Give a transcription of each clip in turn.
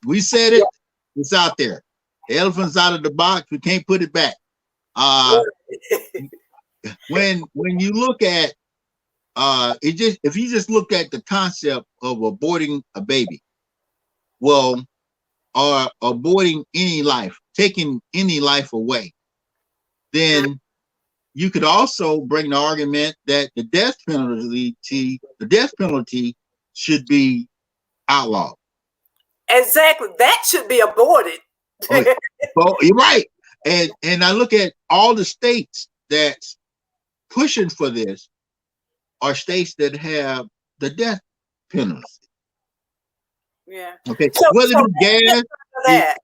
We said it. It's out there. The elephant's out of the box. We can't put it back. When you look at it, just if you just look at the concept of aborting a baby, well, or aborting any life, taking any life away, then you could also bring the argument that the death penalty should be outlawed. Exactly. That should be aborted. Okay. Well, you're right. And I look at all the states that's pushing for this are states that have the death penalty. Yeah. Okay. So, Whether so it be gas, that.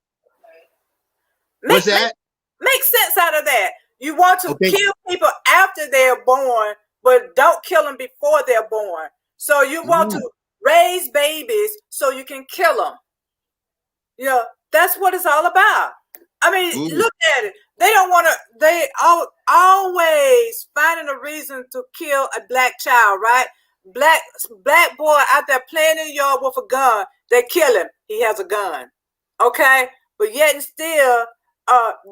what's that? Make sense out of that. You want to Okay. kill people after they're born, but don't kill them before they're born. So you want to raise babies so you can kill them. You know, that's what it's all about. I mean, look at it. They don't want to, they always finding a reason to kill a black child, right? Black boy out there playing in the yard with a gun, they kill him. He has a gun. Okay? But yet and still,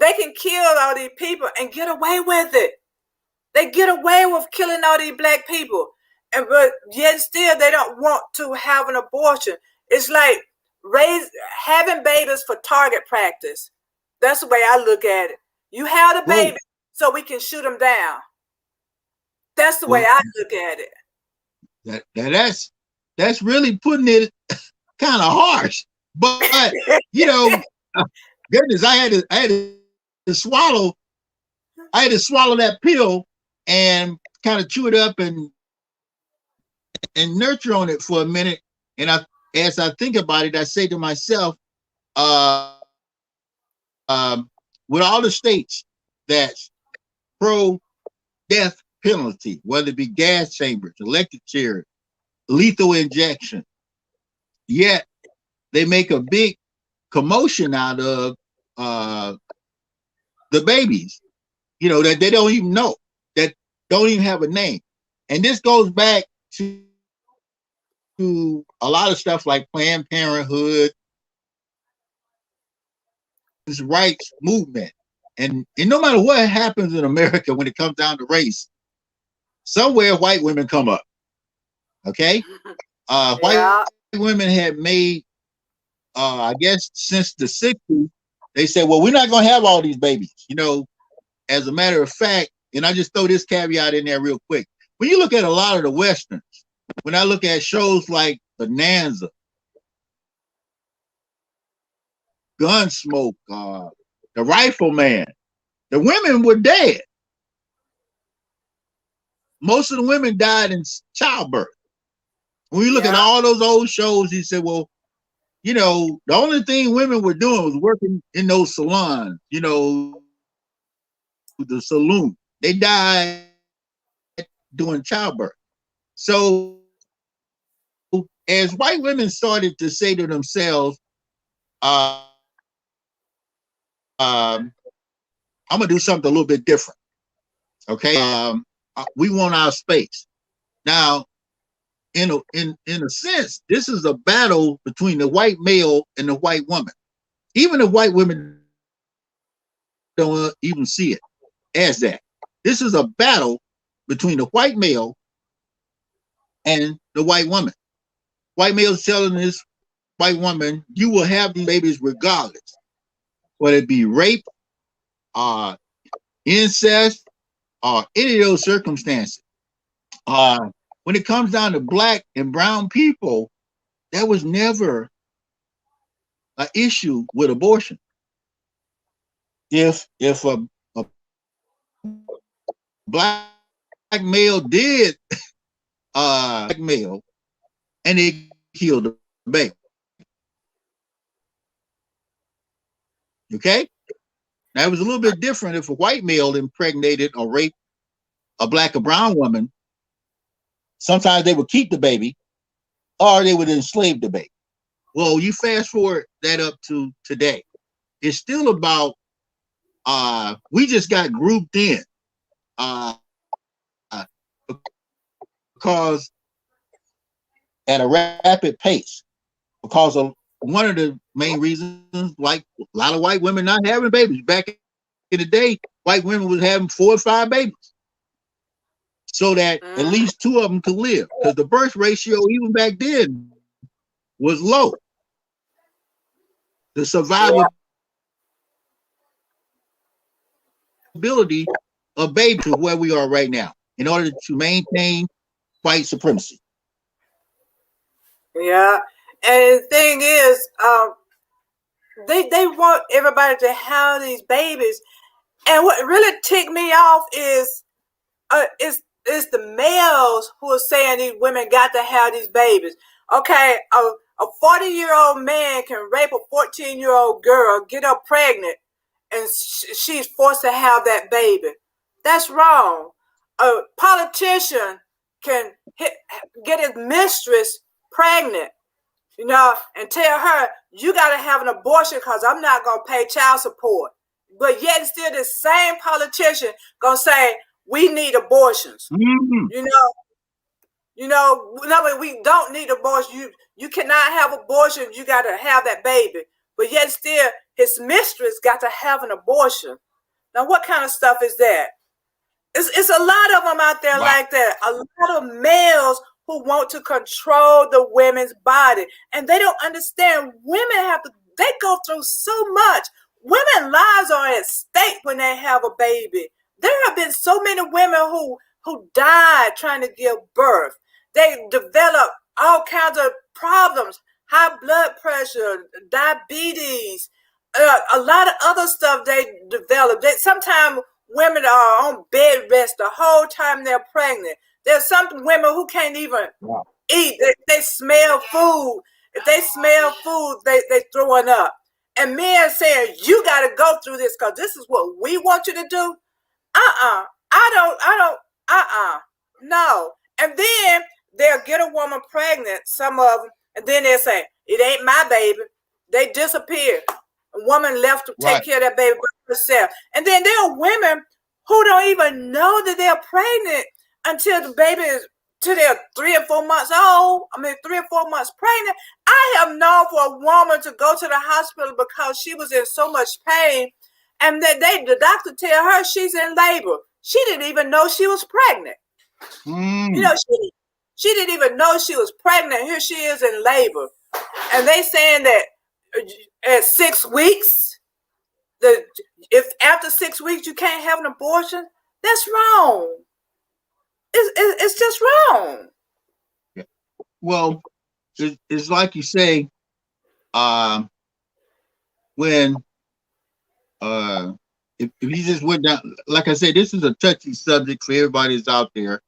they can kill all these people and get away with it. They get away with killing all these black people. But yet still, they don't want to have an abortion. It's like having babies for target practice. That's the way I look at it. You have the baby so we can shoot them down. That's the way I look at it. That's really putting it kind of harsh. But you know, goodness, I had to swallow that pill and kind of chew it up and nurture on it for a minute. And as I think about it, I say to myself, with all the states that's pro-death penalty, whether it be gas chambers, electric chairs, lethal injection, yet they make a big commotion out of the babies, you know, that they don't even know, that don't even have a name. And this goes back to a lot of stuff like Planned Parenthood, rights movement. And no matter what happens in America when it comes down to race, somewhere white women come up. Okay? White women had made, I guess since the 60s, they said, well, we're not going to have all these babies. You know, as a matter of fact, and I just throw this caveat in there real quick. When you look at a lot of the Westerns, when I look at shows like Bonanza, Gunsmoke, The Rifleman, the women were dead. Most of the women died in childbirth. When you look at all those old shows, he said, well, you know, the only thing women were doing was working in those salons, you know, the saloon. They died during childbirth. So as white women started to say to themselves, I'm gonna do something a little bit different. Okay, we want our space. Now, in a sense, this is a battle between the white male and the white woman. Even the white women don't even see it as that. This is a battle between the white male and the white woman. White male's telling this white woman, you will have these babies regardless, whether it be rape, incest, or any of those circumstances. When it comes down to black and brown people, there was never an issue with abortion. If a black male did black male and they killed the baby. Okay? Now it was a little bit different if a white male impregnated or raped a black or brown woman. Sometimes they would keep the baby or they would enslave the baby. Well, you fast forward that up to today. It's still about we just got grouped in because at a rapid pace, because of one of the main reasons, like a lot of white women not having babies. Back in the day, white women was having 4 or 5 babies so that at Mm-hmm. least 2 of them could live. Because the birth ratio, even back then, was low. The Yeah. survivability of babies to where we are right now in order to maintain white supremacy. Yeah. And the thing is, they want everybody to have these babies. And what really ticked me off is the males who are saying these women got to have these babies. Okay, a 40-year-old man can rape a 14-year-old girl, get her pregnant, and she's forced to have that baby. That's wrong. A politician can get his mistress pregnant, and tell her, you got to have an abortion because I'm not going to pay child support. But yet still the same politician going to say, we need abortions. Mm-hmm. No, we don't need abortion. You cannot have abortion. You got to have that baby. But yet still his mistress got to have an abortion. Now, what kind of stuff is that? It's a lot of them out there Wow. like that. A lot of males who want to control the women's body. And they don't understand they go through so much. Women's lives are at stake when they have a baby. There have been so many women who died trying to give birth. They develop all kinds of problems, high blood pressure, diabetes, a lot of other stuff they develop. Sometimes women are on bed rest the whole time they're pregnant. There's some women who can't even eat. They smell food. If they smell food, they throwing up. And men saying, you got to go through this because this is what we want you to do. I don't, no. And then they'll get a woman pregnant, some of them, and then they'll say, it ain't my baby. They disappear. A woman left to take care of that baby by herself. And then there are women who don't even know that they're pregnant until the baby is, till they're 3 or 4 months old. 3 or 4 months pregnant. I have known for a woman to go to the hospital because she was in so much pain, and the doctor tell her she's in labor. She didn't even know she was pregnant. She didn't even know she was pregnant. Here she is in labor, and they saying that at 6 weeks, if after 6 weeks you can't have an abortion, that's wrong. It's just wrong. Well, it's like you say, when if you just went down, like I said, this is a touchy subject for everybody that's out there.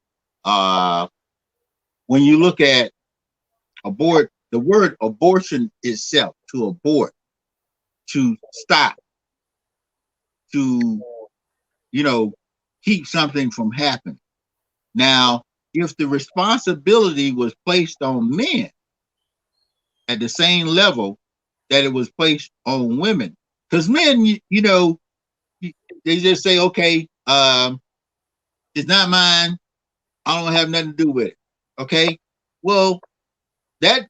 When you look at the word abortion itself, to abort, to stop, to keep something from happening. Now, if the responsibility was placed on men at the same level that it was placed on women, because men, they just say, okay, it's not mine. I don't have nothing to do with it. Okay. Well, that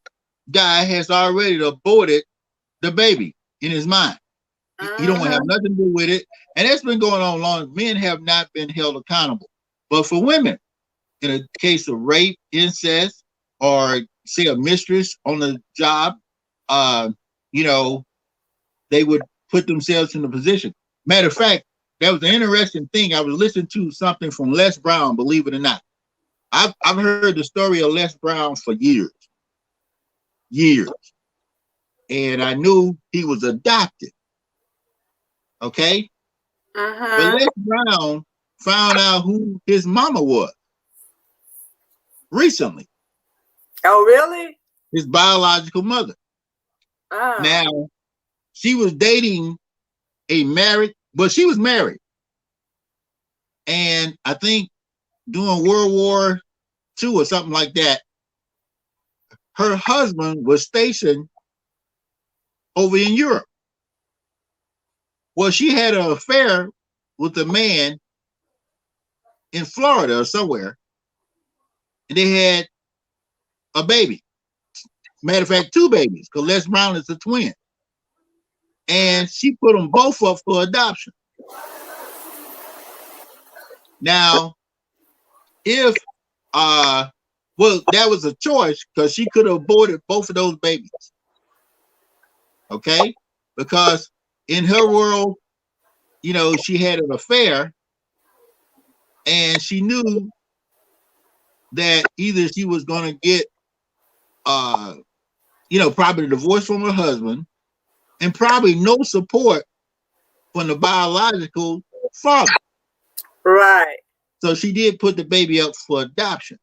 guy has already aborted the baby in his mind. He don't have nothing to do with it. And that's been going on long. Men have not been held accountable. But for women, in a case of rape, incest, or say a mistress on the job, they would put themselves in a position. Matter of fact, that was an interesting thing. I was listening to something from Les Brown, believe it or not. I've heard the story of Les Brown for years. And I knew he was adopted. Okay? But Les Brown found out who his mama was recently. Oh, really? His biological mother. Now, she was dating she was married. And I think during World War II or something like that, her husband was stationed over in Europe. Well, she had an affair with a man in Florida or somewhere, and they had a baby. Matter of fact, 2 babies, because Les Brown is a twin. And she put them both up for adoption. Now, if well, that was a choice because she could have aborted both of those babies. Okay? Because in her world, you know, she had an affair and she knew that either she was going to get you know, probably a divorce from her husband and probably no support from the biological father. Right. So she did put the baby up for adoption.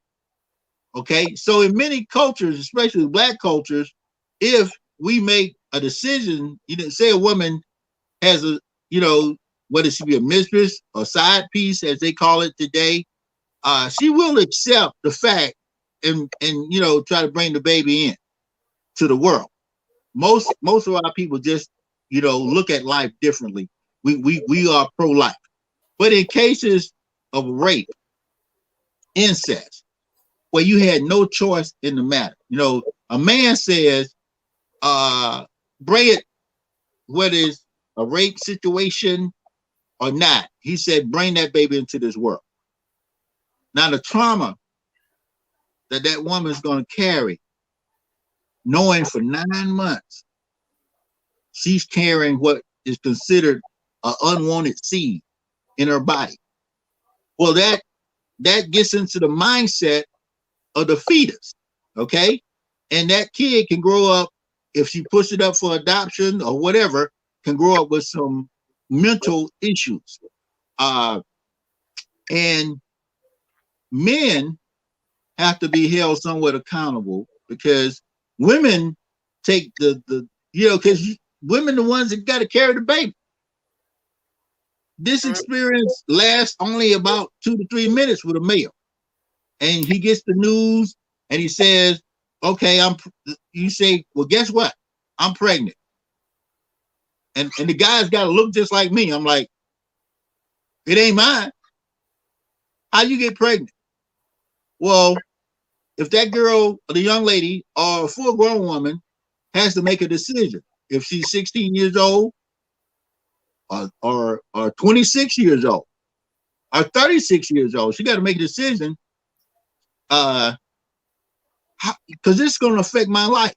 Okay, so in many cultures, especially Black cultures, if we make a decision, you know, say a woman has a, you know, whether she be a mistress or side piece, as they call it today, she will accept the fact and you know try to bring the baby in to the world. Most of our people just, you know, look at life differently. We are pro-life, but in cases of rape, incest, where you had no choice in the matter. You know, a man says, bring it, whether it's a rape situation or not. He said, bring that baby into this world. Now, the trauma that that woman's going to carry, knowing for 9 months she's carrying what is considered an unwanted seed in her body. Well, that gets into the mindset of the fetus, okay? And that kid can grow up, if she puts it up for adoption or whatever, can grow up with some mental issues. And men have to be held somewhat accountable because women take the you know, because women the ones that got to carry the baby. This experience lasts only about 2 to 3 minutes with a male. And he gets the news and he says, okay, you say, well, guess what? I'm pregnant. And the guy's got to look just like me. I'm like, it ain't mine. How you get pregnant? Well, if that girl, or the young lady, or a full grown woman has to make a decision, if she's 16 years old or 26 years old or 36 years old, she got to make a decision because this is going to affect my life.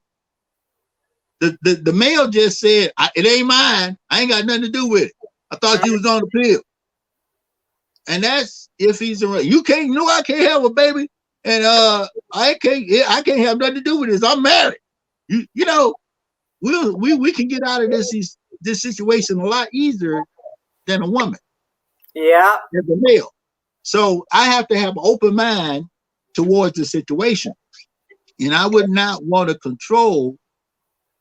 The male just said, it ain't mine. I ain't got nothing to do with it. I thought you was on the pill. And that's if he's around. You can't, no, I can't have a baby. And I can't have nothing to do with this. I'm married. You know, we can get out of this situation a lot easier than a woman. Yeah. As a male. So I have to have an open mind towards the situation. And I would not want to control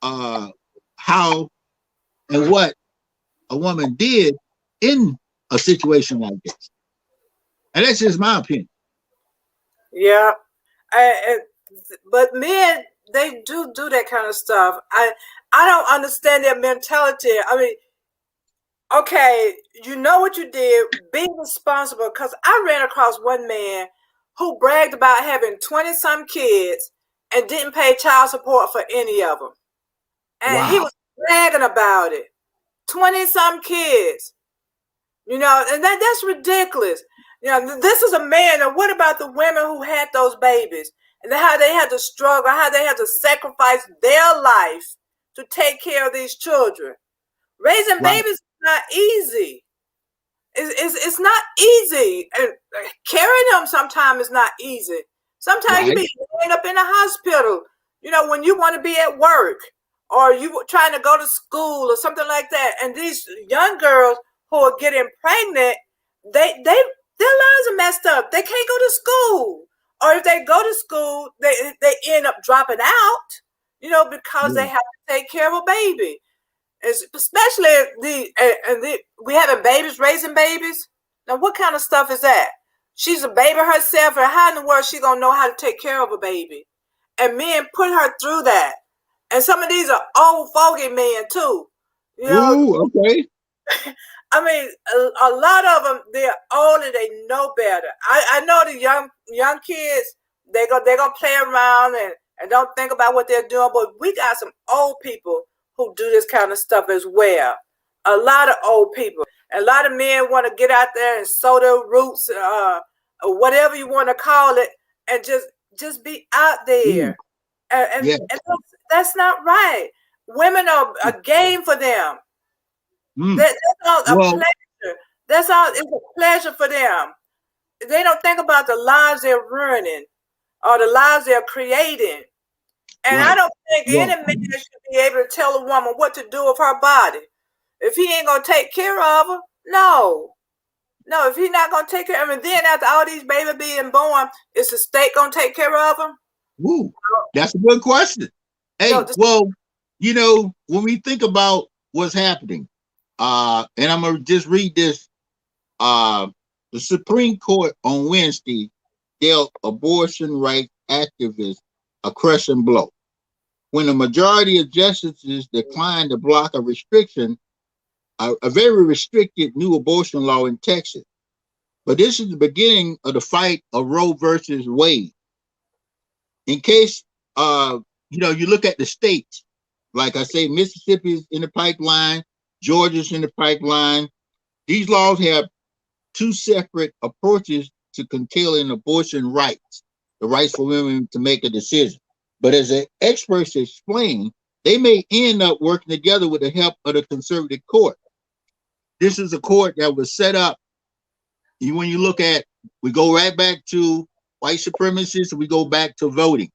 how and what a woman did in a situation like this. And that's just my opinion. Yeah. But men, they do that kind of stuff. I don't understand their mentality. I mean, okay, you know what you did, be responsible. Because I ran across one man who bragged about having 20-some kids and didn't pay child support for any of them. And he was bragging about it. 20-some kids. You know, and that's ridiculous. You know, this is a man. And what about the women who had those babies? And how they had to struggle, how they had to sacrifice their life to take care of these children. Raising babies is not easy. It's not easy. And carrying them sometimes is not easy. Sometimes you be end up in a hospital, you know, when you want to be at work or you trying to go to school or something like that. And these young girls who are getting pregnant, their lives are messed up. They can't go to school. Or if they go to school, they end up dropping out, you know, because they have to take care of a baby. Especially we having babies, raising babies. Now, what kind of stuff is that? She's a baby herself, and how in the world she gonna know how to take care of a baby? And men put her through that. And some of these are old fogey men too. You know, ooh, okay. I mean, a lot of them, they're old and they know better. I know the young kids, they're gonna play around and don't think about what they're doing. But we got some old people who do this kind of stuff as well. A lot of old people. A lot of men want to get out there and sow their roots, or whatever you want to call it, and just be out there. And Yeah. that's not right. Women are a game for them. That's all a Well, pleasure. That's all. It's a pleasure for them. They don't think about the lives they're ruining or the lives they're creating. And I right. don't think any Well, man should be able to tell a woman what to do with her body. If he ain't gonna take care of her, no. No, if he's not gonna take care of her, and then after all these babies being born, is the state gonna take care of them? woo, that's a good question. No, Hey, well, when we think about what's happening, and I'm gonna just read this. The Supreme Court on Wednesday dealt abortion rights activists a crushing blow when the majority of justices declined to block a restriction, a very restricted new abortion law in Texas. But this is the beginning of the fight of Roe versus Wade. In case you look at the states, like I say, Mississippi's in the pipeline, Georgia's in the pipeline. These laws have two separate approaches to curtailing abortion rights, the rights for women to make a decision. But as the experts explain, they may end up working together with the help of the conservative court. This is a court that was set up. When you look at, we go right back to white supremacists, and we go back to voting.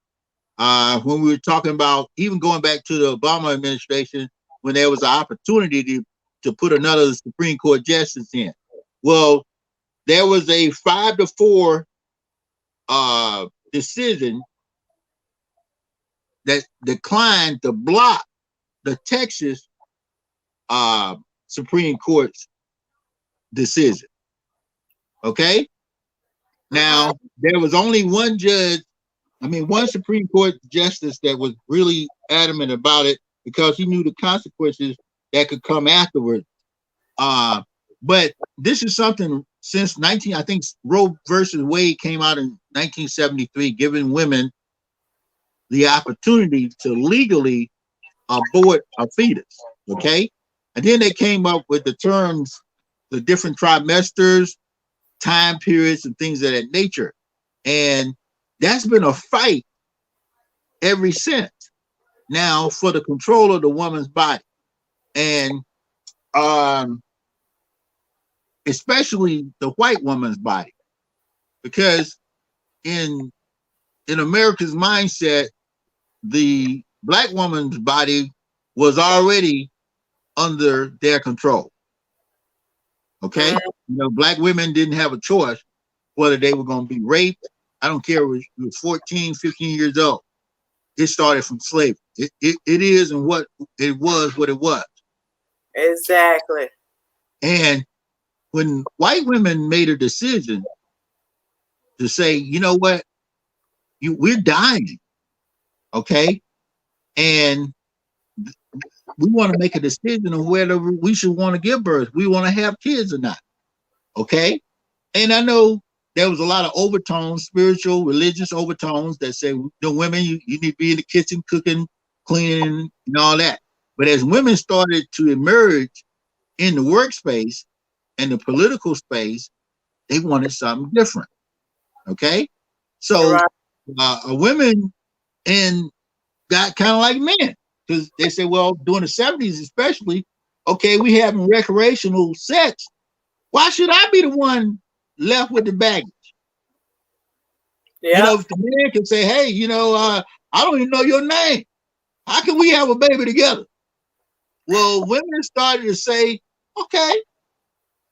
When we were talking about even going back to the Obama administration, when there was an opportunity to put another Supreme Court justice in. Well, there was a 5-4 decision that declined to block the Texas Supreme Court's decision. Okay? Now, there was only one Supreme Court justice that was really adamant about it because he knew the consequences that could come afterwards. But this is something since I think Roe versus Wade came out in 1973, giving women the opportunity to legally abort a fetus. Okay. And then they came up with the terms, the different trimesters, time periods, and things of that nature. And that's been a fight ever since. Now for the control of the woman's body. And especially the white woman's body, because in America's mindset, the black woman's body was already under their control. Okay, black women didn't have a choice whether they were going to be raped. I don't care if you was 14, 15 years old. It started from slavery. It is and what it was. Exactly. And when white women made a decision to say, you know what, we're dying, okay, and we want to make a decision on whether we should want to give birth, we want to have kids or not, okay. And I know there was a lot of overtones, spiritual, religious overtones that say, women, you need to be in the kitchen cooking, cleaning, and all that. But as women started to emerge in the workspace and the political space, they wanted something different. Okay, so women got kind of like men, because they say, well, during the 70s especially, okay, we having recreational sex. Why should I be the one left with the baggage? Yeah. If the man can say, hey, I don't even know your name. How can we have a baby together? Well, women started to say, okay,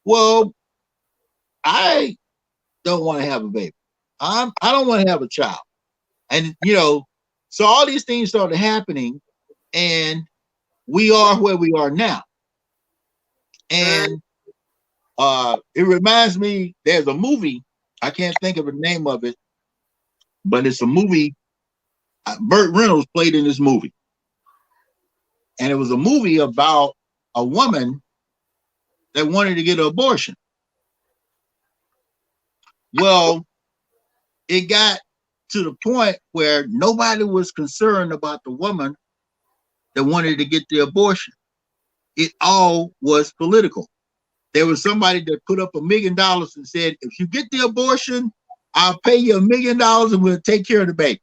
well, I don't want to have a baby. I don't want to have a child. And, so all these things started happening, and we are where we are now. And it reminds me, there's a movie, I can't think of the name of it, but it's a movie. Burt Reynolds played in this movie. And it was a movie about a woman that wanted to get an abortion. Well, it got to the point where nobody was concerned about the woman that wanted to get the abortion. It all was political. There was somebody that put up $1 million and said, if you get the abortion, I'll pay you $1 million and we'll take care of the baby.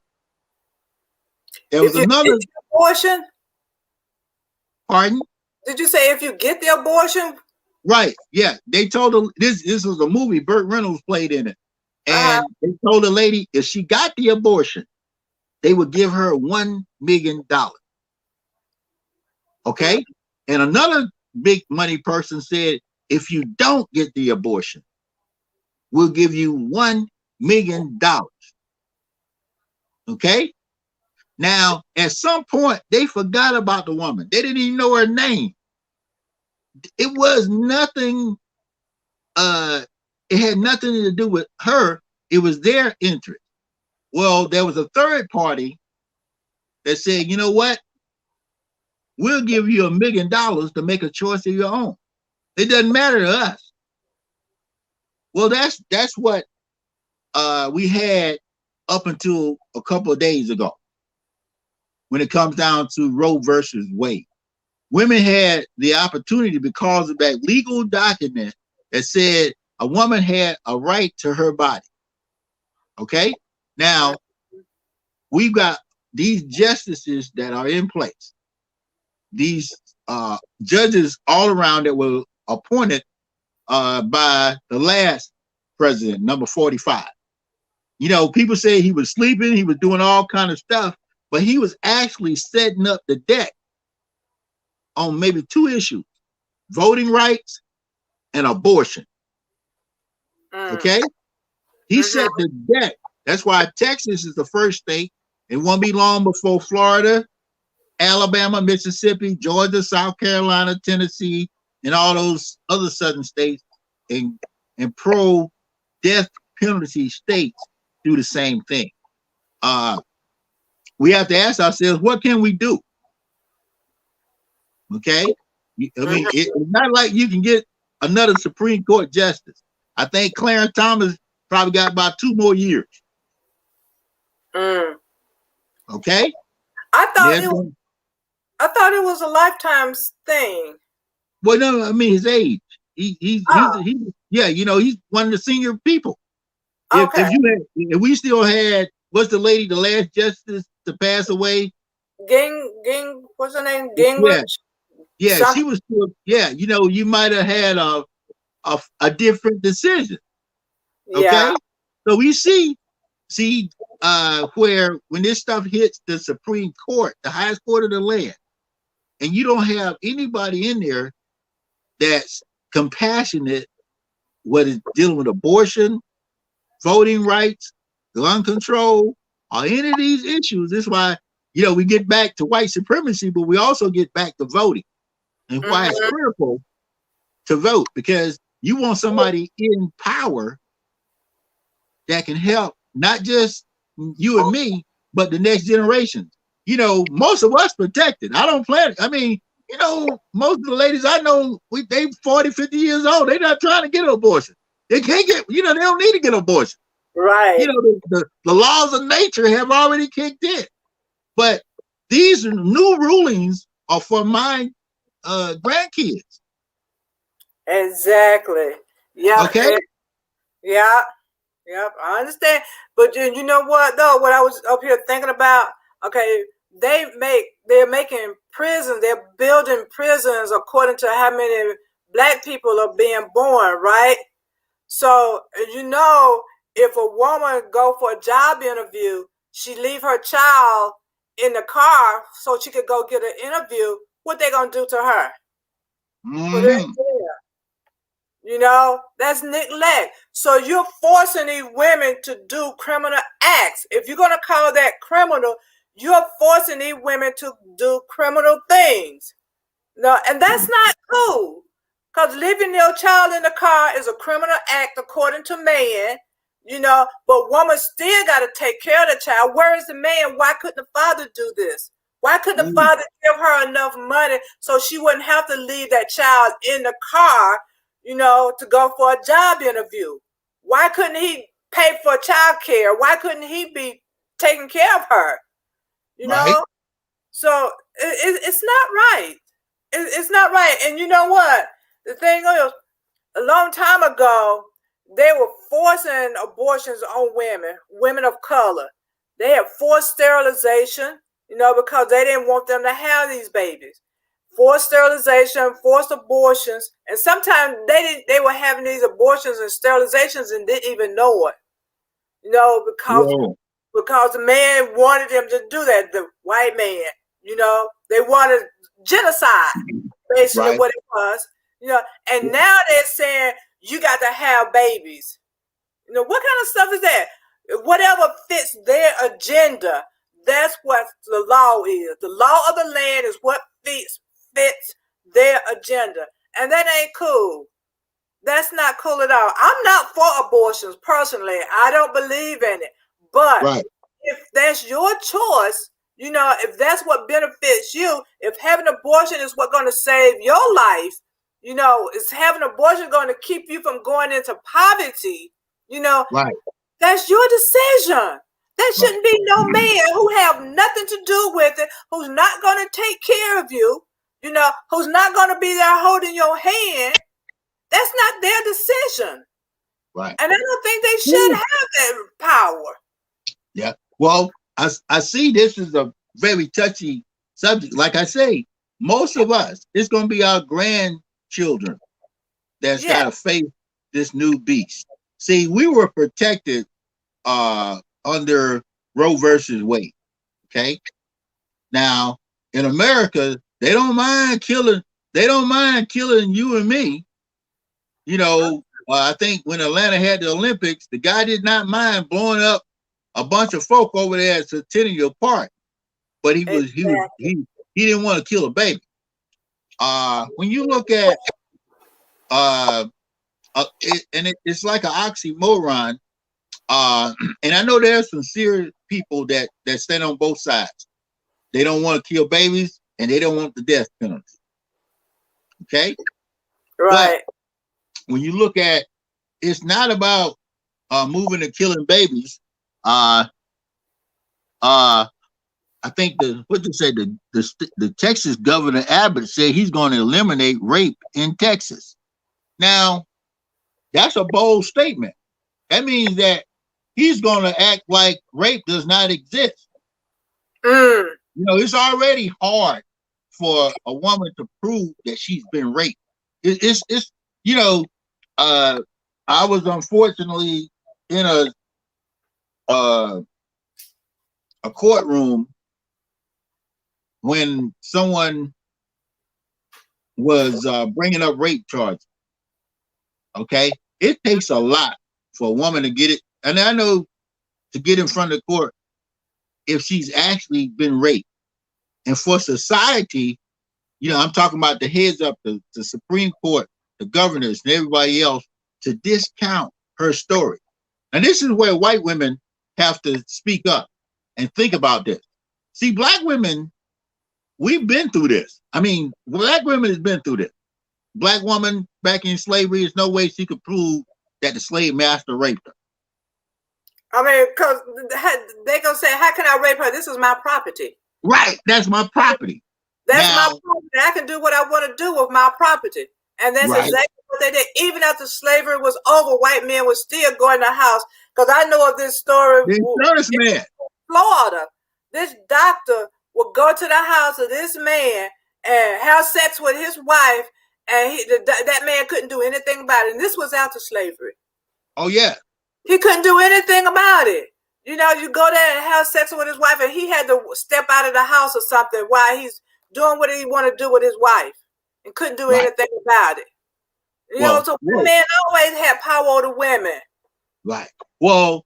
There was another abortion. Pardon? Did you say if you get the abortion? Right. Yeah. They told her this was a movie. Burt Reynolds played in it. And they told the lady if she got the abortion, they would give her $1 million. Okay. And another big money person said, if you don't get the abortion, we'll give you $1 million. Okay. Now, at some point, they forgot about the woman. They didn't even know her name. It was nothing. It had nothing to do with her. It was their interest. Well, there was a third party that said, you know what? We'll give you $1 million to make a choice of your own. It doesn't matter to us. Well, that's what we had up until a couple of days ago when it comes down to Roe versus Wade. Women had the opportunity because of that legal document that said a woman had a right to her body. Okay? Now, we've got these justices that are in place, these judges all around that were appointed by the last president, number 45. You know, people say he was sleeping, he was doing all kind of stuff, but he was actually setting up the deck on maybe 2 issues: voting rights and abortion. Okay? He set the deck. That's why Texas is the first state. It won't be long before Florida, Alabama, Mississippi, Georgia, South Carolina, Tennessee, and all those other southern states and pro-death penalty states do the same thing. We have to ask ourselves, what can we do? Okay? I mean, it's not like you can get another Supreme Court justice. I think Clarence Thomas probably got about 2 more years. Okay? I thought it was a lifetime thing. Well, no, I mean his age. He's yeah, you know, he's one of the senior people. Okay. If we still had, what's the lady, the last justice to pass away? Ging, what's her name? Gingrich? Yeah, she was still, yeah, you know, you might have had a different decision. Okay? Yeah. So we see where when this stuff hits the Supreme Court, the highest court of the land, and you don't have anybody in there that's compassionate, whether it's dealing with abortion, voting rights, gun control, or any of these issues. That's why, you know, we get back to white supremacy, but we also get back to voting and why it's critical to vote, because you want somebody in power that can help not just you and me, but the next generation. You know, most of us protected. I don't plan. I mean, you know, most of the ladies I know, they 40, 50 years old. They're not trying to get an abortion. They can't get, you know, they don't need to get an abortion. Right. You know, the laws of nature have already kicked in. But these new rulings are for my grandkids. Exactly. Yeah. Okay. Yeah. Yep. I understand. But you know what though? What I was up here thinking about, okay, they're making prisons, they're building prisons according to how many black people are being born, right? So, you know, if a woman go for a job interview, she leave her child in the car so she could go get an interview, what they gonna do to her? Put her in jail. You know, that's neglect. So you're forcing these women to do criminal acts. If you're gonna call that criminal, you're forcing these women to do criminal things. No, and that's not cool. Because leaving your child in the car is a criminal act according to man, you know, but woman still got to take care of the child. Where is the man? Why couldn't the father do this? Why couldn't the father give her enough money so she wouldn't have to leave that child in the car, you know, to go for a job interview? Why couldn't he pay for child care? Why couldn't he be taking care of her. You Right. know, so it's not right. It's not right. And you know what? The thing is, a long time ago, they were forcing abortions on women of color. They had forced sterilization, because they didn't want them to have these babies. Forced sterilization, forced abortions, and sometimes they were having these abortions and sterilizations and didn't even know it. Because the man wanted them to do that, the white man. They wanted genocide, basically what it was. And now they're saying you got to have babies. What kind of stuff is that? Whatever fits their agenda, that's what the law is. The law of the land is what fits their agenda. And that ain't cool. That's not cool at all. I'm not for abortions personally. I don't believe in it. But if that's your choice, if that's what benefits you, if having an abortion is what's going to save your life, is having an abortion going to keep you from going into poverty, that's your decision. There shouldn't be no man who have nothing to do with it, who's not going to take care of you, who's not going to be there holding your hand. That's not their decision. Right. And I don't think they should have that power. Yeah. Well, I see this is a very touchy subject. Like I say, most of us, it's going to be our grandchildren that's got to face this new beast. See, we were protected under Roe versus Wade. Okay. Now, in America, they don't mind killing you and me. I think when Atlanta had the Olympics, the guy did not mind blowing up a bunch of folk over there at Centennial Park, but he didn't want to kill a baby. When you look at it's like an oxymoron. And I know there's some serious people that stand on both sides. They don't want to kill babies and they don't want the death penalty. Okay, right. But when you look at, it's not about moving and killing babies. I think the Texas Governor Abbott said he's going to eliminate rape in Texas. Now, that's a bold statement. That means that he's going to act like rape does not exist. It's already hard for a woman to prove that she's been raped. I was unfortunately in a courtroom when someone was bringing up rape charges. Okay, it takes a lot for a woman to get it, and I know to get in front of the court if she's actually been raped, and for society, I'm talking about the heads up, the Supreme Court, the governors, and everybody else to discount her story. And this is where white women have to speak up and think about this. See, black women, we've been through this. I mean, black women has been through this. Black woman back in slavery, there's no way she could prove that the slave master raped her. I mean, because they're going to say, how can I rape her? This is my property. Right. That's my property. That's my property. I can do what I want to do with my property. And that's exactly what they did. Even after slavery was over, white men were still going to the house. Because I know of this story in Florida. This doctor would go to the house of this man and have sex with his wife, and that man couldn't do anything about it. And this was after slavery. Oh, yeah. He couldn't do anything about it. You go there and have sex with his wife, and he had to step out of the house or something while he's doing what he wanted to do with his wife, and couldn't do anything about it. So men always had power over women. Right. Well,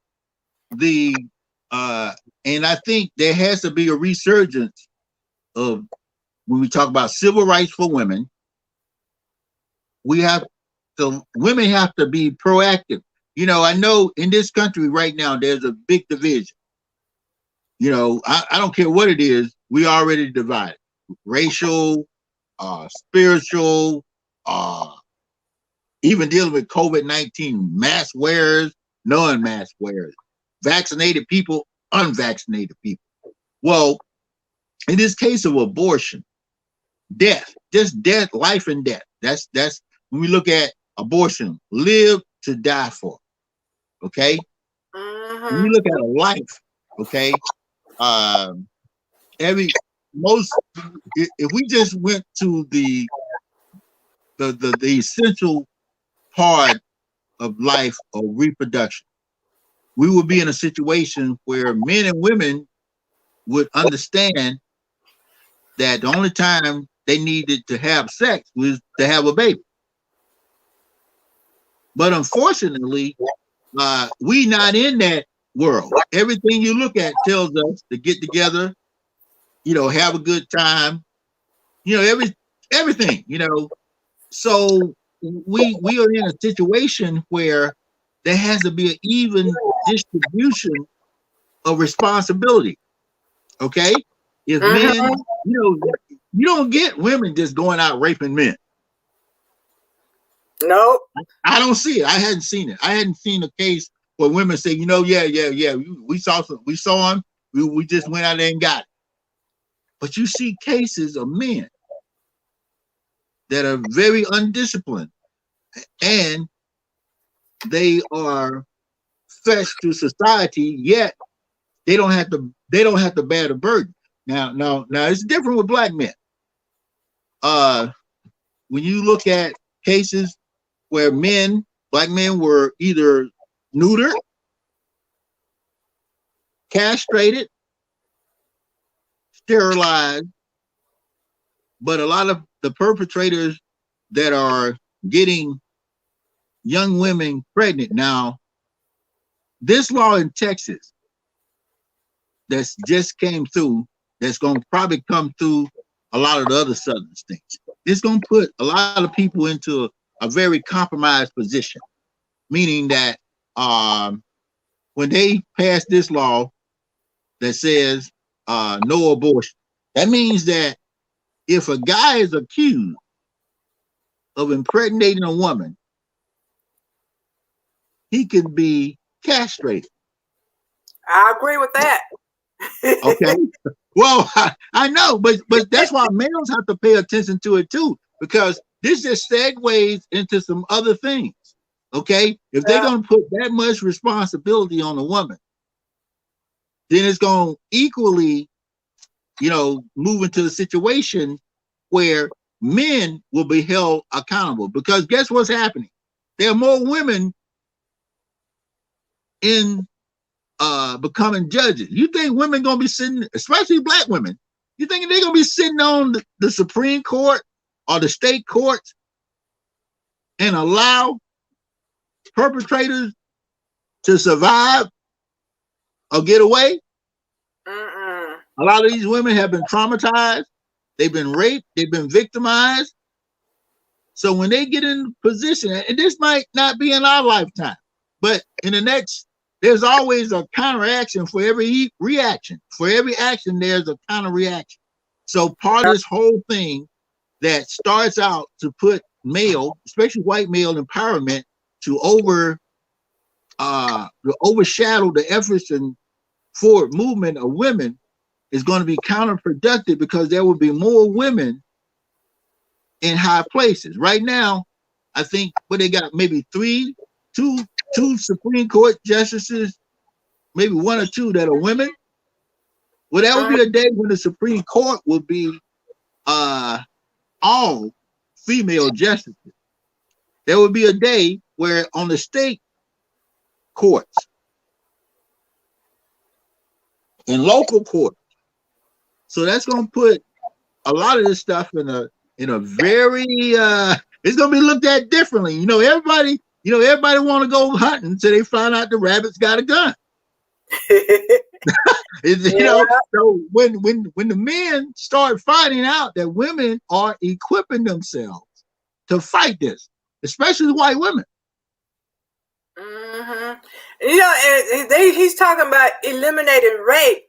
and I think there has to be a resurgence of, when we talk about civil rights for women, women have to be proactive. I know in this country right now, there's a big division. I don't care what it is, we already divided. Racial, spiritual, even dealing with COVID-19, mask wearers, non-mask wearers, vaccinated people, unvaccinated people. Well, in this case of abortion, death, just death, life and death. That's when we look at abortion, live to die for. Okay. When we look at a life, okay, if we just went to the essential part of life or reproduction, we would be in a situation where men and women would understand that the only time they needed to have sex was to have a baby. But unfortunately, we not in that world. Everything you look at tells us to get together, have a good time, everything, So we are in a situation where there has to be an even distribution of responsibility. Okay, if men, you don't get women just going out raping men. No, I don't see it. I hadn't seen it. I hadn't seen a case where women say, yeah, we saw him. We just went out there and got it. But you see cases of men that are very undisciplined, and they are fetched to society, yet they don't have to bear the burden. Now it's different with black men. When you look at cases where black men were either neutered, castrated, sterilized, but a lot of the perpetrators that are getting young women pregnant now, this law in Texas that's just came through, that's going to probably come through a lot of the other southern states. It's going to put a lot of people into a very compromised position, meaning that when they pass this law that says no abortion, that means that if a guy is accused of impregnating a woman, he can be castrated. I agree with that. Okay. Well, I know, but that's why males have to pay attention to it too, because this just segues into some other things. Okay, if they're gonna put that much responsibility on a woman, then it's gonna equally, move into a situation where men will be held accountable. Because guess what's happening? There are more women in becoming judges. You think women gonna be sitting, especially black women, you think they're gonna be sitting on the Supreme Court or the state courts and allow perpetrators to survive or get away? A lot of these women have been traumatized, they've been raped, they've been victimized. So when they get in position, and this might not be in our lifetime, but in the next, there's always a counteraction for every reaction. For every action, there's a counter reaction. So part of this whole thing that starts out to put male, especially white male empowerment, to overshadow the efforts and forward movement of women is going to be counterproductive, because there will be more women in high places. Right now, I think they got maybe two Supreme Court justices, maybe one or two that are women. Well, that would be a day when the Supreme Court would be all female justices. There would be a day where on the state courts and local courts. So that's going to put a lot of this stuff in a very it's going to be looked at differently. Everybody want to go hunting until they find out the rabbit's got a gun. So when the men start finding out that women are equipping themselves to fight this, especially white women. He's talking about eliminating rape.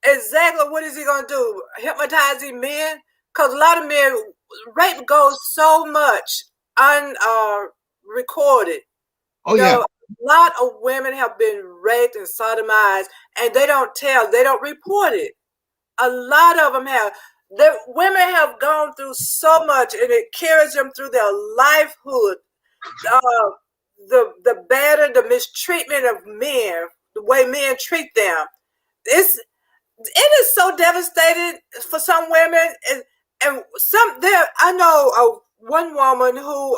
Exactly what is he gonna do? Hypnotize these men? Because a lot of men, rape goes so much unrecorded. Oh yeah. lot of women have been raped and sodomized, and they don't tell, they don't report it. A lot of them have. The women have gone through so much, and it carries them through their lifehood. The better, the mistreatment of men, the way men treat them. It is so devastating for some women, and some there. I know one woman who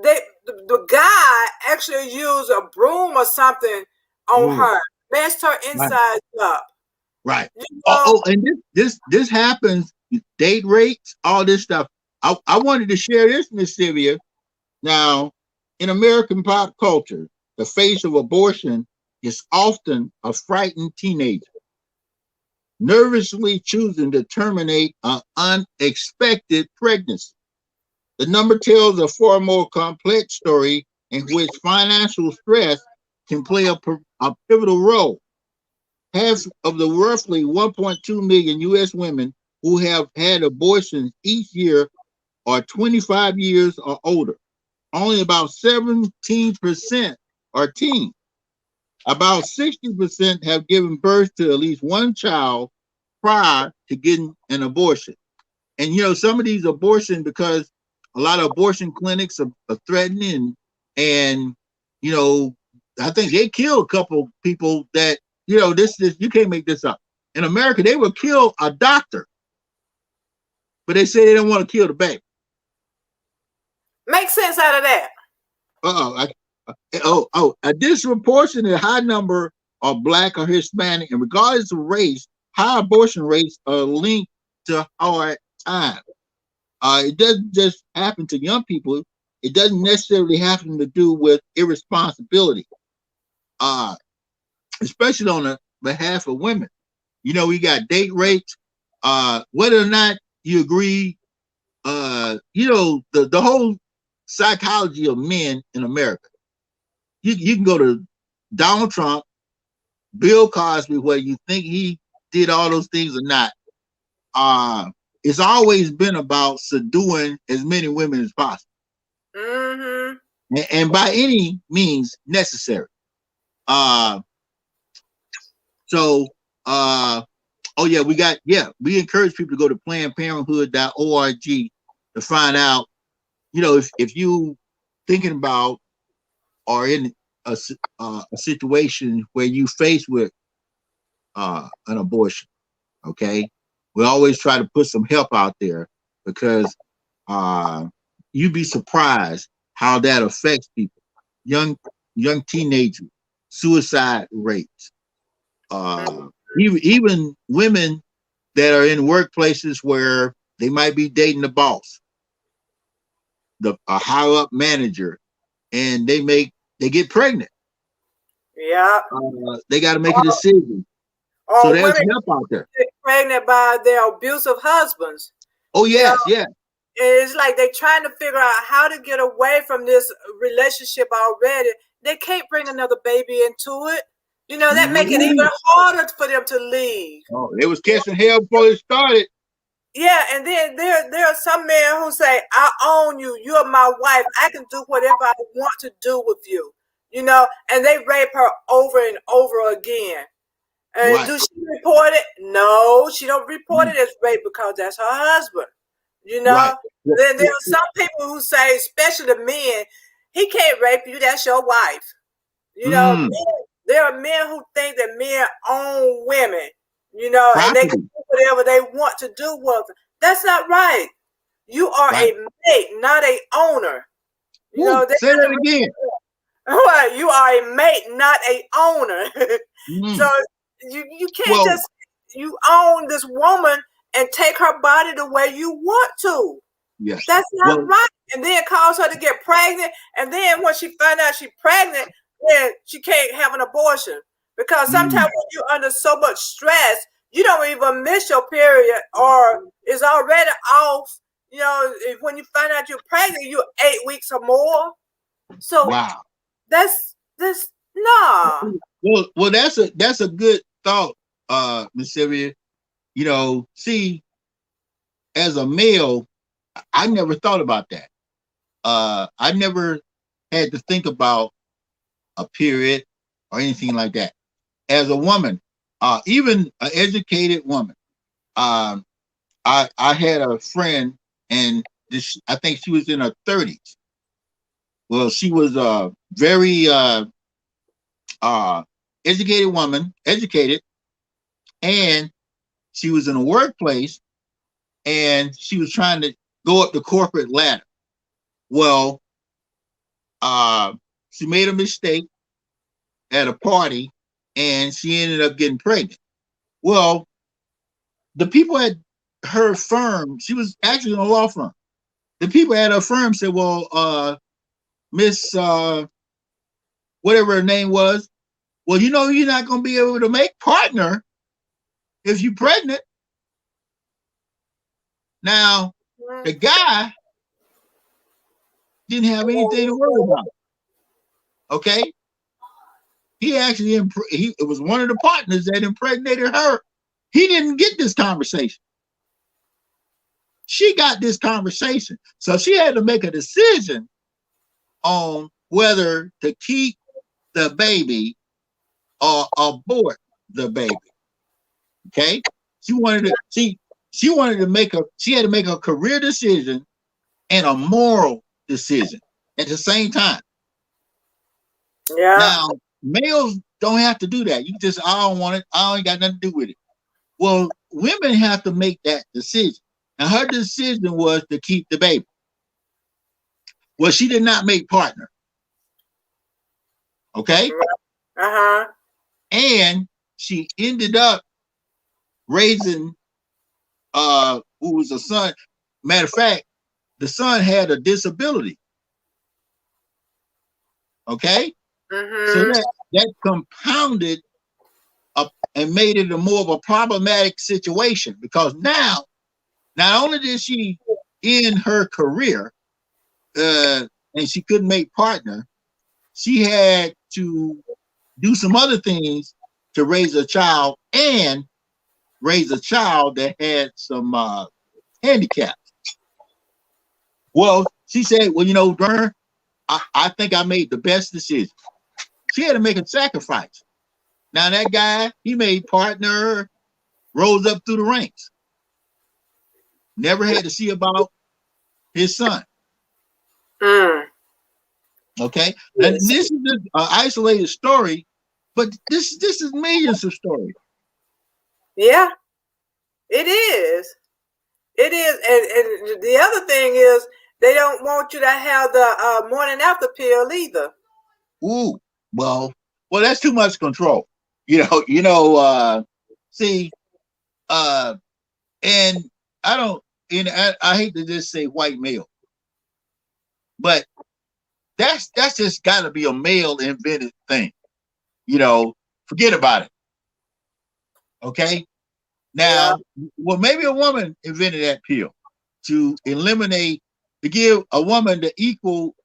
the guy actually used a broom or something on Ooh, her, messed her right, insides up. right. You Oh, know, oh, and this happens. Date rates, all this stuff. I wanted to share this, Miss Sylvia. Now, in American pop culture, the face of abortion is often a frightened teenager, nervously choosing to terminate an unexpected pregnancy. The number tells a far more complex story in which financial stress can play a pivotal role. Half of the roughly 1.2 million U.S. women who have had abortions each year are 25 years or older. Only about 17% are teens. About 60% have given birth to at least one child prior to getting an abortion. And some of these abortion, because a lot of abortion clinics are threatening, and you know, I think they kill a couple people that this you can't make this up. In America, they will kill a doctor, but they say they don't want to kill the baby. make sense out of that. Uh a disproportionate high number are Black or Hispanic, and regardless of race, high abortion rates are linked to hard times. It doesn't just happen to young people. It doesn't necessarily have to do with irresponsibility, uh, especially on the behalf of women. We got date rates. Whether or not you agree, the whole psychology of men in America. You can go to Donald Trump, Bill Cosby, whether you think he did all those things or not. It's always been about subduing as many women as possible. Mm-hmm. And by any means necessary. Uh, so, oh yeah, we encourage people to go to PlannedParenthood.org to find out, if you thinking about or in a situation where you faced with an abortion. Okay, we always try to put some help out there because you'd be surprised how that affects people. Young teenagers, suicide rates, even women that are in workplaces where they might be dating the boss, a higher up manager, and they get pregnant. Yeah. They got to make a decision. So Or there's women help out there. get pregnant by their abusive husbands. Oh You know, yes, yes. it's like they're trying to figure out how to get away from this relationship already. They can't bring another baby into it. That make it even harder for them to leave. Oh, they was catching hell before it started. Yeah, and then there are some men who say, "I own you. You're my wife. I can do whatever I want to do with you." And they rape her over and over again. And Right. do she report it? No, she don't report it as rape because that's her husband. Right. Then there are some people who say, especially the men, he can't rape you. That's your wife. There are men who think that men own women. And they can Property. do whatever they want to do with them. That's not right. You are Right. a mate, not a owner. Ooh, say that again. Right, you are a mate, not a owner. So Mm. you can't Well, just you own this woman and take her body the way you want to. yes. That's not Well, right. And then cause her to get pregnant. And then when she find out she's pregnant, then she can't have an abortion. Because sometimes when you're under so much stress, you don't even miss your period or it's already off. When you find out you're pregnant, you're 8 weeks or more. So wow. that's this nah. Well, that's a good thought, Miss Sylvia. See, as a male, I never thought about that. I never had to think about a period, or anything like that. As a woman, even an educated woman, um, I had a friend, and I think she was in her 30s. Well, she was a very uh, educated woman, educated, and she was in a workplace, and she was trying to go up the corporate ladder. Well, uh, she made a mistake at a party, and she ended up getting pregnant. Well, the people at her firm, she was actually in a law firm. The people at her firm said, "Well, Miss whatever her name was, well, you know, you're not going to be able to make partner if you're pregnant." Now, the guy didn't have anything to worry about. Okay, he actually it was one of the partners that impregnated her. He didn't get this conversation. She got this conversation, so she had to make a decision on whether to keep the baby or abort the baby. Okay, she wanted to she wanted to make a she had to make a career decision and a moral decision at the same time. Yeah. Now, males don't have to do that. You just, I don't want it. I ain't got nothing to do with it. Well, women have to make that decision. And her decision was to keep the baby. Well, she did not make partner. Okay? Uh-huh. And she ended up raising who was a son. Matter of fact, the son had a disability. Okay? So that compounded up and made it a more of a problematic situation, because now, not only did she end her career and she couldn't make partner, she had to do some other things to raise a child, and raise a child that had some handicaps. Well, she said, well, you know, Vern, I think I made the best decision. She had to make a sacrifice. Now that guy, he made partner, rose up through the ranks, never had to see about his son. Okay, and this is an isolated story, but this is millions of stories. Yeah, it is. It is, and the other thing is they don't want you to have the morning after pill either. Ooh, well, that's too much control. See, and I don't, and I hate to just say white male, but that's just got to be a male invented thing. Forget about it. Okay. Now, well, maybe a woman invented that pill to give a woman the equal,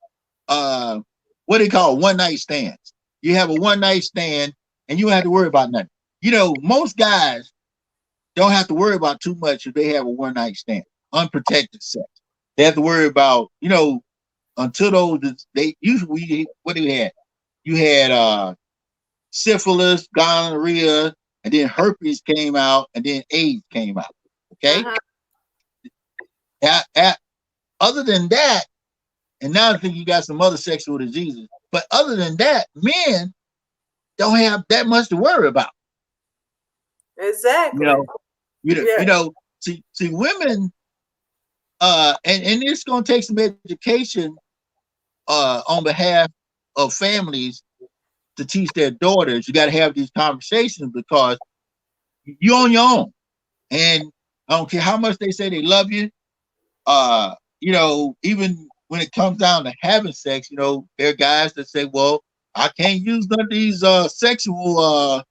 what they call one night stands. You have a one night stand and you don't have to worry about nothing. Most guys don't have to worry about too much if they have a one night stand, unprotected sex. They have to worry about, until those, they usually, what do you have? You had syphilis, gonorrhea, and then herpes came out, and then AIDS came out. Okay. Other than that, and now I think you got some other sexual diseases, but other than that, men don't have that much to worry about. Exactly. See women, and it's going to take some education on behalf of families to teach their daughters. You got to have these conversations because you're on your own, and I don't care how much they say they love you. Even when it comes down to having sex, there are guys that say, "Well, I can't use none of these sexual,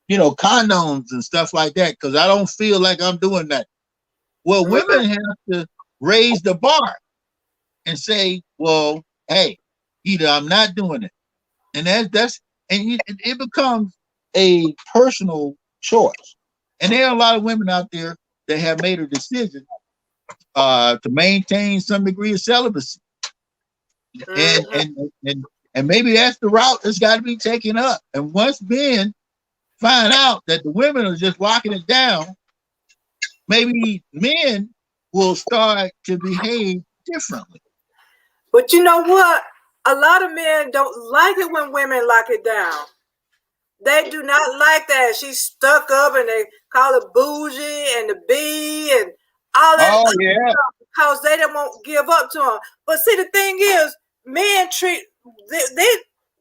condoms and stuff like that because I don't feel like I'm doing that." Well, women have to raise the bar and say, "Well, hey, either I'm not doing it," and it becomes a personal choice. And there are a lot of women out there that have made a decision to maintain some degree of celibacy, and And maybe that's the route that's got to be taken up. And once men find out that the women are just locking it down, maybe men will start to behave differently. But you know what? A lot of men don't like it when women lock it down. They do not like that. She's stuck up and they call it bougie and the bee and all that. Oh, yeah. Because they don't won't give up to them. But see, the thing is, men treat,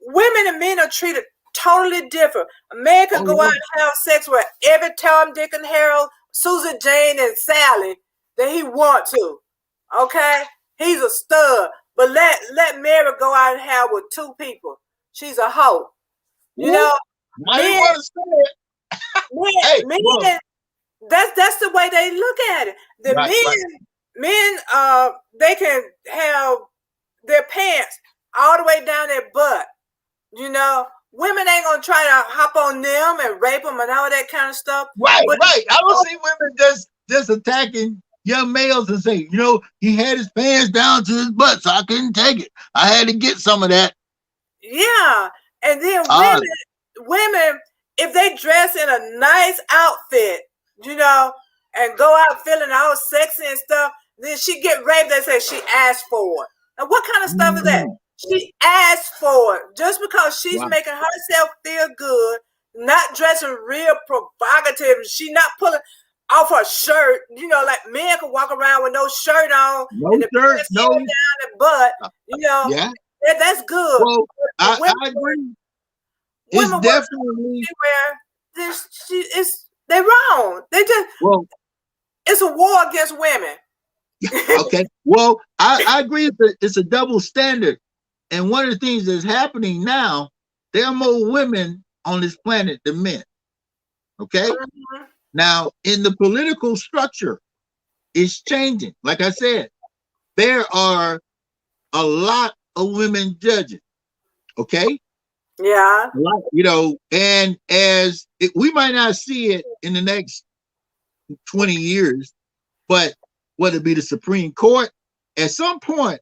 women and men are treated totally different. A man can go out and have sex with every Tom, Dick, and Harold, Susan, Jane, and Sally that he want to. Okay? He's a stud. But let Mary go out and have with 2 people. She's a hoe. You know? I didn't want to say it. Men, that's the way they look at it. The men, they can have their pants all the way down their butt. You know, women ain't gonna try to hop on them and rape them and all that kind of stuff. Right. I don't see women just attacking young males and say, you know, he had his pants down to his butt, so I couldn't take it. I had to get some of that. Yeah, and then women, if they dress in a nice outfit, you know, and go out feeling all sexy and stuff, then she get raped. They say she asked for it. And what kind of stuff is that? She asked for it just because she's making herself feel good, not dressing real provocative. She not pulling off her shirt. You know, like men can walk around with no shirt on, and the shirt, down the butt. You know, that's good. Well, I agree. It's definitely where they're wrong. They just it's a war against women. Okay. Well, I agree. It's a double standard. And one of the things that's happening now, there are more women on this planet than men. Okay. Now, in the political structure, it's changing. Like I said, there are a lot of women judges. Okay. Yeah. You know, and we might not see it in the next 20 years, but whether it be the Supreme Court, at some point,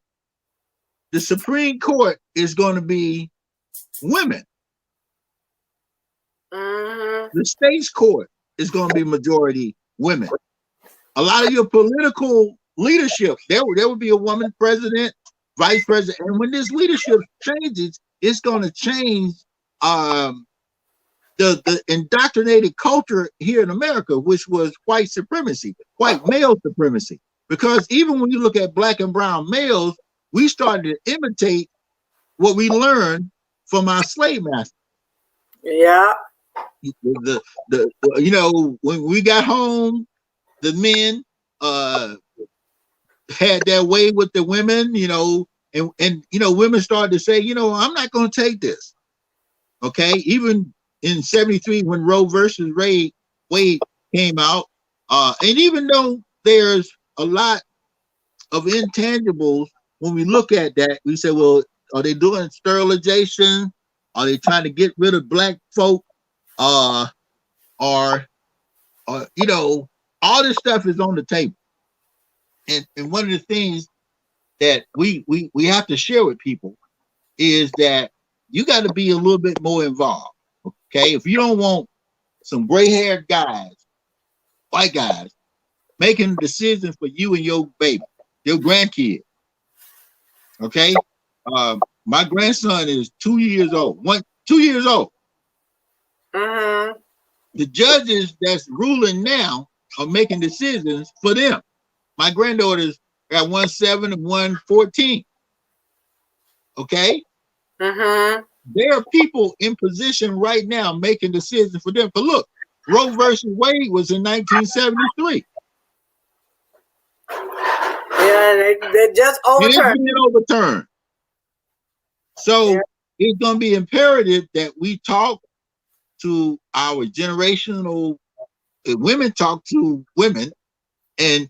the Supreme Court is going to be women. The state's court is going to be majority women. A lot of your political leadership, there would be a woman president, vice president, and when this leadership changes, it's going to change the indoctrinated culture here in America, which was white supremacy, white male supremacy. Because even when you look at black and brown males, we started to imitate what we learned from our slave masters. Yeah. You know, when we got home, the men had their way with the women, you know, and you know, women started to say, you know, I'm not going to take this. Okay, even in '73 when Roe versus Wade came out, and even though there's a lot of intangibles, when we look at that, we say, well, are they doing sterilization? Are they trying to get rid of black folk? Or you know, all this stuff is on the table. And one of the things that we have to share with people is that you got to be a little bit more involved. Okay, if you don't want some gray-haired guys, white guys, making decisions for you and your baby, your grandkid. Okay, my grandson is 2 years old. 2 years old. The judges that's ruling now are making decisions for them. My granddaughter's got 1/7 and 1/14. Okay. There are people in position right now making decisions for them. But look, Roe versus Wade was in 1973. Yeah, they just overturned. It overturned. So it's going to be imperative that we talk to our generational women, talk to women, and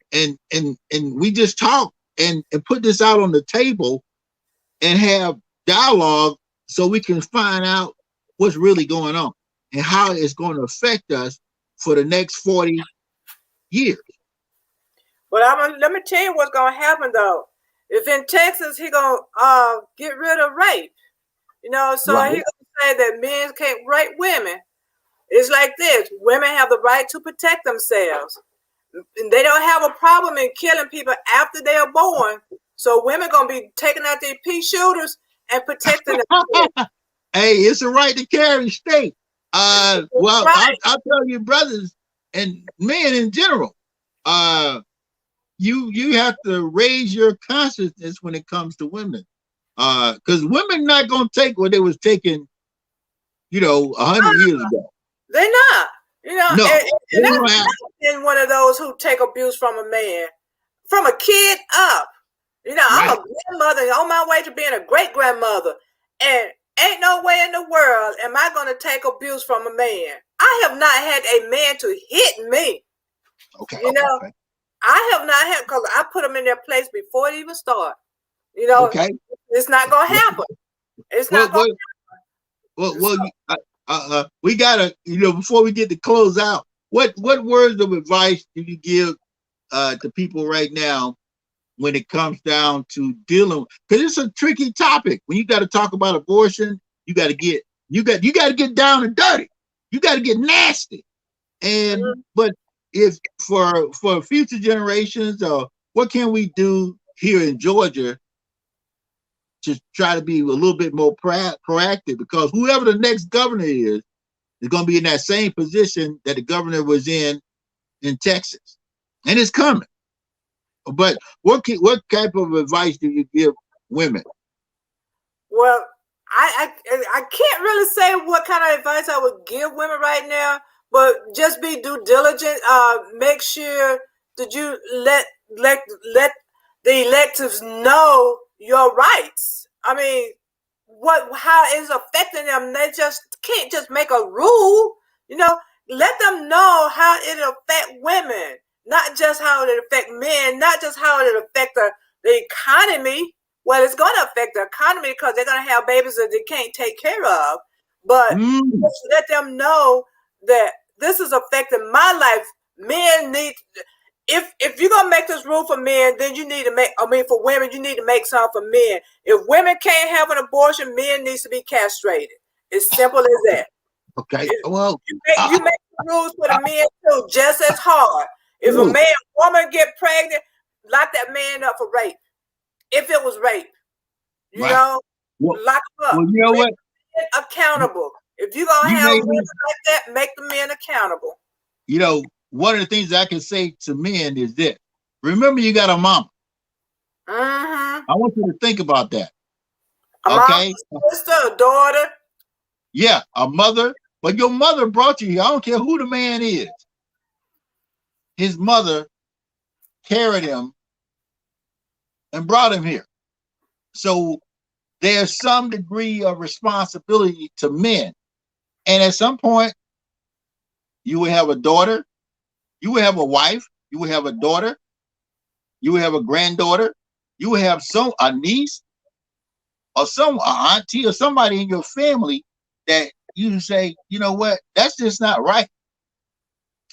we just talk and put this out on the table and have dialogue so we can find out what's really going on and how it's going to affect us for the next 40 years. But let me tell you what's going to happen though. If in Texas he gonna get rid of rape, So Right. he gonna say that men can't rape women. It's like this: women have the right to protect themselves. They don't have a problem in killing people after they are born. So women gonna be taking out their pea shooters and protecting themselves. Hey, it's a right to carry state. Well, Right. I'll tell you, brothers and men in general, you have to raise your consciousness when it comes to women, because women not gonna take what they was taking, 100 years ago. They're not. No, And I've been one of those who take abuse from a man, from a kid up. I'm right. a grandmother on my way to being a great grandmother, and ain't no way in the world am I going to take abuse from a man. I have not had a man to hit me. Okay. Okay. I have not had, because I put them in their place before it even start. Okay. It's not going to happen. It's not going to happen. We gotta, before we get to close out, what words of advice do you give to people right now when it comes down to dealing, because it's a tricky topic. When you got to talk about abortion, you got to get down and dirty. You got to get nasty. And but if for future generations, what can we do here in Georgia to try to be a little bit more proactive? Because whoever the next governor is going to be in that same position that the governor was in Texas, and it's coming. But what type of advice do you give women? Well, I can't really say what kind of advice I would give women right now, but just be due diligent. Make sure that you let the electives know your rights. I mean, how it's affecting them. They just can't just make a rule. Let them know how it affect women, not just how it affect men, not just how it affect the economy. Well, it's going to affect the economy because they're going to have babies that they can't take care of. But just let them know that this is affecting my life. Men need, if you're going to make this rule for men, then you need to for women, you need to make some for men. If women can't have an abortion, men needs to be castrated. It's simple as that. Okay. Well, you make the rules for the men too, just as hard. If a woman get pregnant, lock that man up for rape. If it was rape, lock him up. Well, you know what? Accountable. If you're gonna have women like that, make the men accountable. One of the things I can say to men is this: remember, you got a mama. I want you to think about that. A mom, a sister, a daughter. Yeah, a mother. But your mother brought you here. I don't care who the man is. His mother carried him and brought him here. So there's some degree of responsibility to men. And at some point, you will have a daughter, you will have a wife, you will have a daughter, you will have a granddaughter, you will have a niece or an auntie or somebody in your family that you say, you know what, that's just not right.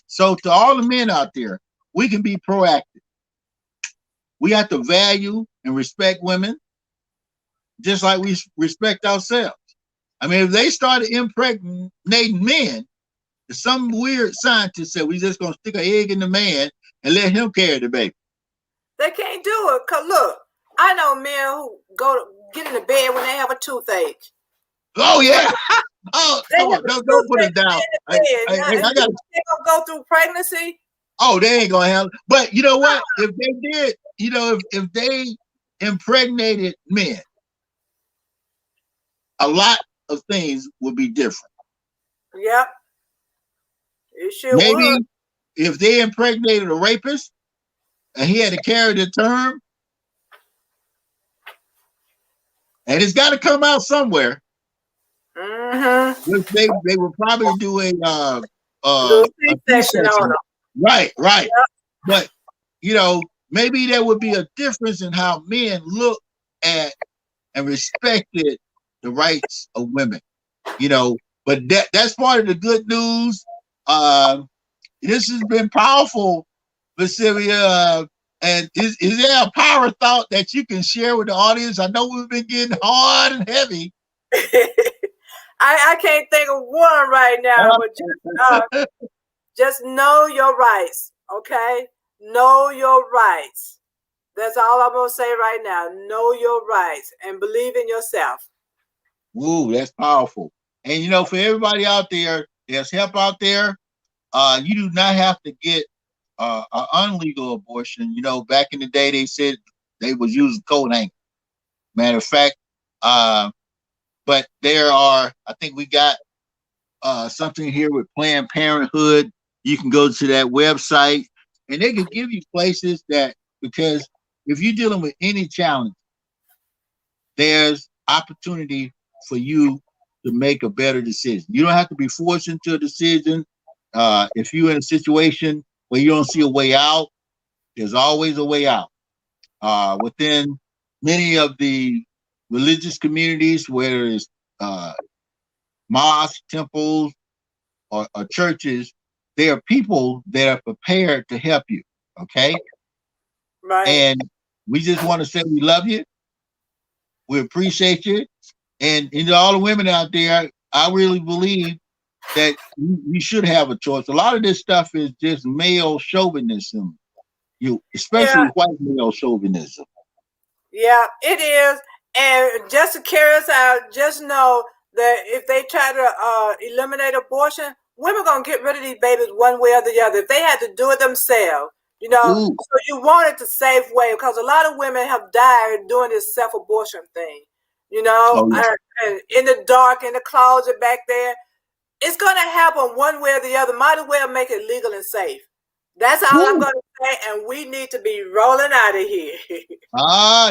So to all the men out there, we can be proactive. We have to value and respect women just like we respect ourselves. I mean, if they started impregnating men, some weird scientist said we just gonna stick an egg in the man and let him carry the baby. They can't do it. Cause look, I know men who get in the bed when they have a toothache. Oh yeah. Don't put it down. I got. They gonna go through pregnancy. Oh, they ain't gonna have. But you know what? If they did, if they impregnated men, a lot of things would be different. Yep. It sure Maybe would. If they impregnated a rapist and he had to carry the term, and it's got to come out somewhere. They would probably do a C-section on them. Right. Yep. But maybe there would be a difference in how men look at and respected the rights of women. But that's part of the good news. This has been powerful, Sylvia. And is there a power thought that you can share with the audience? I know we've been getting hard and heavy, I can't think of one right now, but just know your rights, okay? Know your rights. That's all I'm gonna say right now. Know your rights and believe in yourself. Woo, that's powerful. And for everybody out there, there's help out there. You do not have to get an unlegal abortion. Back in the day, they said they was using coat hanger. Matter of fact, but there are. I think we got something here with Planned Parenthood. You can go to that website, and they can give you places that, because if you're dealing with any challenge, there's opportunity for you to make a better decision. You don't have to be forced into a decision. If you're in a situation where you don't see a way out, there's always a way out. Within many of the religious communities, whether it's mosques, temples, or churches, there are people that are prepared to help you. Okay. Right. And we just want to say we love you. We appreciate you. And all the women out there, I really believe that you should have a choice. A lot of this stuff is just male chauvinism, especially Yeah. white male chauvinism. Yeah, it is. And just to carry us out, just know that if they try to eliminate abortion, women gonna get rid of these babies one way or the other. If they had to do it themselves, Ooh. so you want it the safe way, because a lot of women have died doing this self-abortion thing. Oh, yeah. And in the dark, in the closet back there, it's gonna happen one way or the other. Might as well make it legal and safe. That's all I'm Woo. gonna say, and we need to be rolling out of here.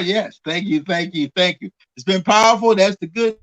Yes. Thank you. Thank you. Thank you. It's been powerful. That's the good